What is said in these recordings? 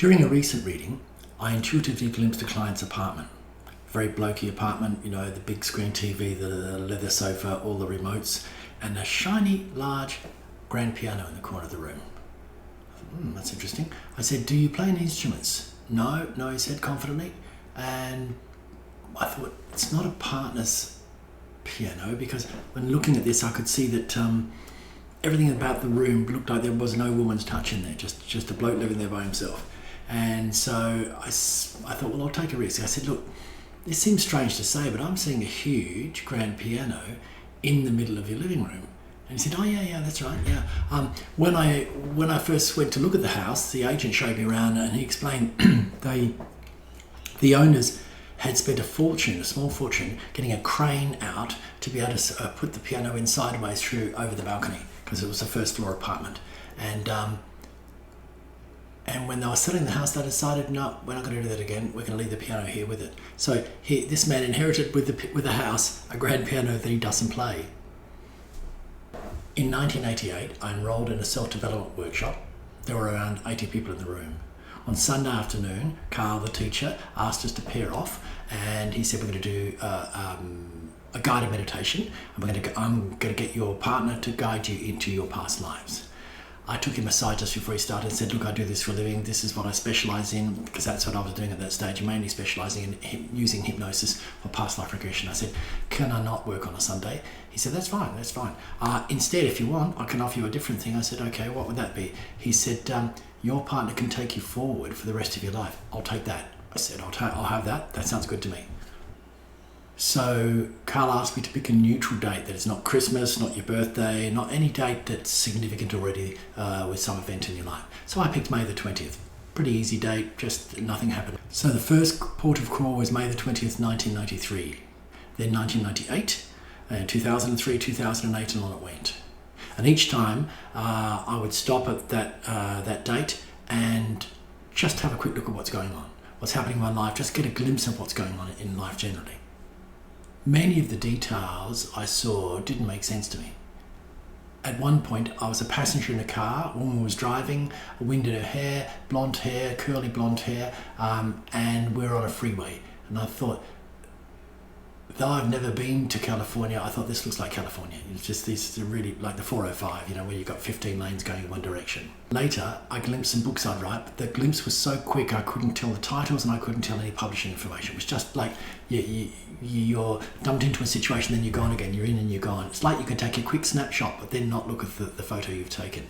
During a recent reading, I intuitively glimpsed a client's apartment. Very blokey apartment, you know, the big screen TV, the leather sofa, all the remotes, and a shiny, large grand piano in the corner of the room. I thought, that's interesting. I said, "Do you play any instruments?" No, he said confidently. And I thought, it's not a partner's piano, because when looking at this, I could see that everything about the room looked like there was no woman's touch in there, just a bloke living there by himself. And so I thought, well, I'll take a risk. I said, "Look, this seems strange to say, but I'm seeing a huge grand piano in the middle of your living room." And he said, "Oh yeah, that's right, yeah." When I first went to look at the house, the agent showed me around, and he explained the owners had spent a small fortune, getting a crane out to be able to put the piano in sideways through over the balcony, because it was a first floor apartment. And when they were selling the house, they decided, no, we're not going to do that again. We're going to leave the piano here with it. So this man inherited with the house a grand piano that he doesn't play. In 1988, I enrolled in a self-development workshop. There were around 80 people in the room. On Sunday afternoon, Carl, the teacher, asked us to pair off, and he said, we're going to do a guided meditation, and I'm going to get your partner to guide you into your past lives. I took him aside just before he started and said, "Look, I do this for a living. This is what I specialise in," because that's what I was doing at that stage, mainly specialising in using hypnosis for past life regression. I said, "Can I not work on a Sunday?" He said, that's fine. Instead, if you want, I can offer you a different thing." I said, "Okay, what would that be?" He said, "Your partner can take you forward for the rest of your life." "I'll take that." I said, I'll have that. That sounds good to me. So Carl asked me to pick a neutral date that is not Christmas, not your birthday, not any date that's significant already with some event in your life. So I picked May the 20th. Pretty easy date, just nothing happened. So the first port of call was May the 20th, 1993. Then 1998, 2003, 2008, and on it went. And each time I would stop at that date and just have a quick look at what's going on, what's happening in my life, just get a glimpse of what's going on in life generally. Many of the details I saw didn't make sense to me. At one point, I was a passenger in a car, a woman was driving, a wind in her hair, blonde hair, curly blonde hair, and we're on a freeway. And I thought, though I've never been to California, I thought this looks like California. It's just these really like the 405, where you've got 15 lanes going in one direction. Later, I glimpsed some books I'd write, but the glimpse was so quick I couldn't tell the titles and I couldn't tell any publishing information. It was just like you're dumped into a situation, then you're gone again, you're in and you're gone. It's like you can take a quick snapshot, but then not look at the photo you've taken.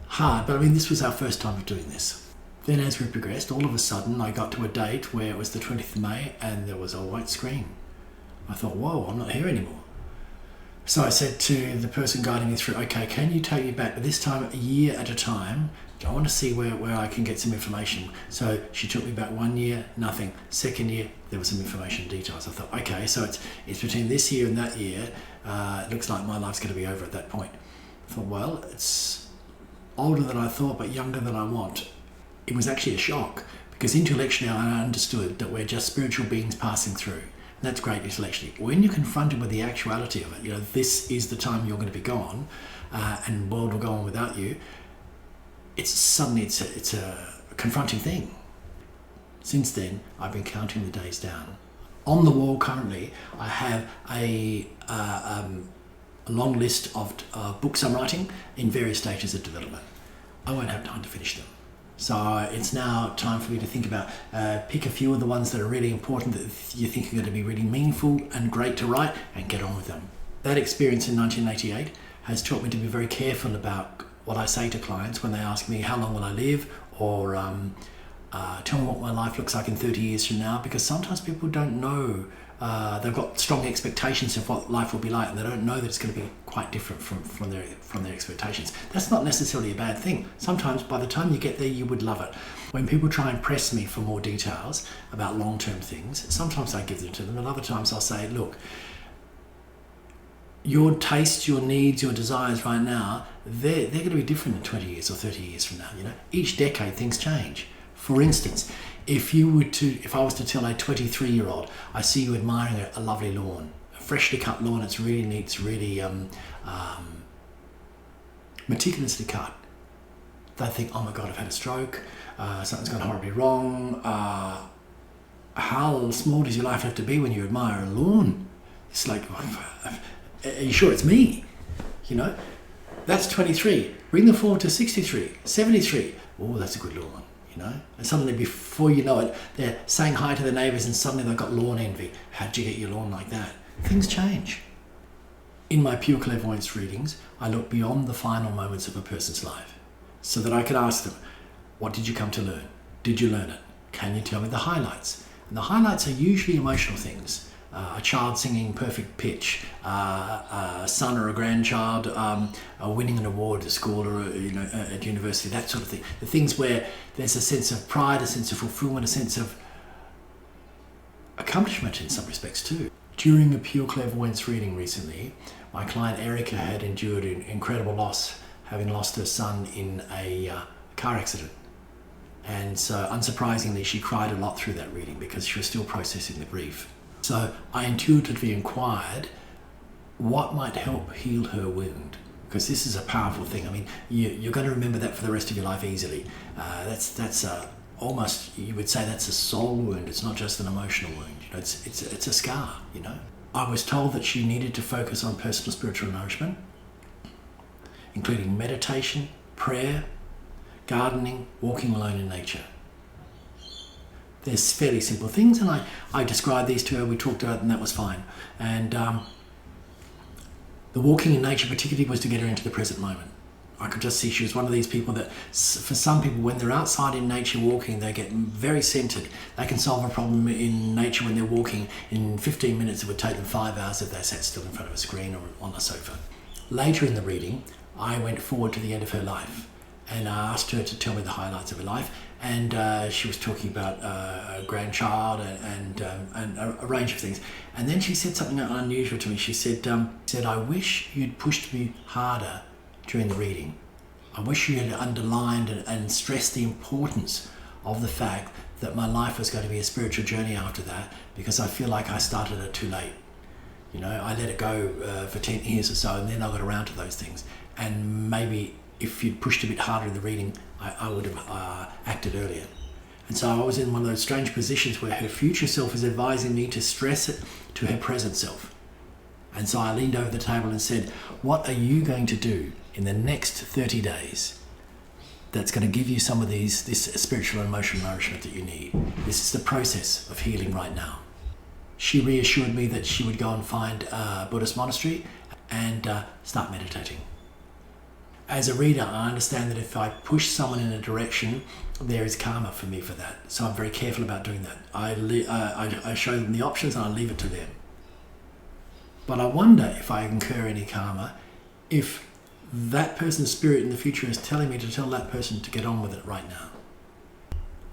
Hard, but this was our first time of doing this. Then as we progressed, all of a sudden I got to a date where it was the 20th of May and there was a white screen. I thought, whoa, I'm not here anymore. So I said to the person guiding me through, "Okay, can you take me back, but this time a year at a time? I want to see where I can get some information." So she took me back 1 year, nothing. Second year, there was some information details. I thought, okay, so it's between this year and that year. It looks like my life's going to be over at that point. I thought, well, it's older than I thought, but younger than I want. It was actually a shock, because intellectually I understood that we're just spiritual beings passing through. That's great intellectually. When you're confronted with the actuality of it, this is the time you're going to be gone, and the world will go on without you. It's a confronting thing. Since then, I've been counting the days down. On the wall currently, I have a long list of books I'm writing in various stages of development. I won't have time to finish them. So it's now time for me to think about, pick a few of the ones that are really important, that you think are going to be really meaningful and great to write, and get on with them. That experience in 1988 has taught me to be very careful about what I say to clients when they ask me, how long will I live? Or tell me what my life looks like in 30 years from now, because sometimes people don't know. They've got strong expectations of what life will be like, and they don't know that it's going to be quite different from their expectations. That's not necessarily a bad thing. Sometimes by the time you get there, you would love it. When people try and press me for more details about long-term things, sometimes I give them to them, and other times I'll say, look, your tastes, your needs, your desires right now, they're going to be different in 20 years or 30 years from now. Each decade things change. For instance, if I was to tell a 23-year-old, I see you admiring a lovely lawn, a freshly cut lawn, it's really neat, it's really meticulously cut. They think, oh my God, I've had a stroke, something's gone horribly wrong. How small does your life have to be when you admire a lawn? It's like, are you sure it's me? You know, that's 23. Bring them forward to 63, 73. Oh, that's a good lawn, you know. And suddenly, before you know it, they're saying hi to the neighbours, and suddenly they've got lawn envy. How'd you get your lawn like that? Things change. In my pure clairvoyance readings, I look beyond the final moments of a person's life so that I can ask them, what did you come to learn? Did you learn it? Can you tell me the highlights? And the highlights are usually emotional things. A child singing perfect pitch, a son or a grandchild winning an award at school or at university, that sort of thing. The things where there's a sense of pride, a sense of fulfillment, a sense of accomplishment in some respects too. During a pure clairvoyance reading recently, my client Erica had endured an incredible loss, having lost her son in a car accident. And so, unsurprisingly, she cried a lot through that reading because she was still processing the grief. So I intuitively inquired what might help heal her wound, because this is a powerful thing. I mean, you're going to remember that for the rest of your life easily. That's almost, you would say that's a soul wound. It's not just an emotional wound. You know, it's a scar. You know, I was told that she needed to focus on personal spiritual nourishment, including meditation, prayer, gardening, walking alone in nature. There's fairly simple things, and I described these to her, we talked about it, and that was fine. And the walking in nature particularly was to get her into the present moment. I could just see she was one of these people that, for some people, when they're outside in nature walking, they get very centered. They can solve a problem in nature when they're walking in 15 minutes. It would take them 5 hours if they sat still in front of a screen or on a sofa. Later in the reading, I went forward to the end of her life, and I asked her to tell me the highlights of her life. And she was talking about a grandchild and a range of things. And then she said something unusual to me. She said, I wish you'd pushed me harder during the reading. I wish you had underlined and stressed the importance of the fact that my life was going to be a spiritual journey after that, because I feel like I started it too late. You know, I let it go for 10 years or so, and then I got around to those things. And maybe if you'd pushed a bit harder in the reading, I would have acted earlier. And so I was in one of those strange positions where her future self is advising me to stress it to her present self. And so I leaned over the table and said, what are you going to do in the next 30 days that's going to give you some of this spiritual and emotional nourishment that you need? This is the process of healing right now. She reassured me that she would go and find a Buddhist monastery and start meditating. As a reader, I understand that if I push someone in a direction, there is karma for me for that. So I'm very careful about doing that. I show them the options and I leave it to them. But I wonder if I incur any karma if that person's spirit in the future is telling me to tell that person to get on with it right now.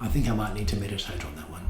I think I might need to meditate on that one.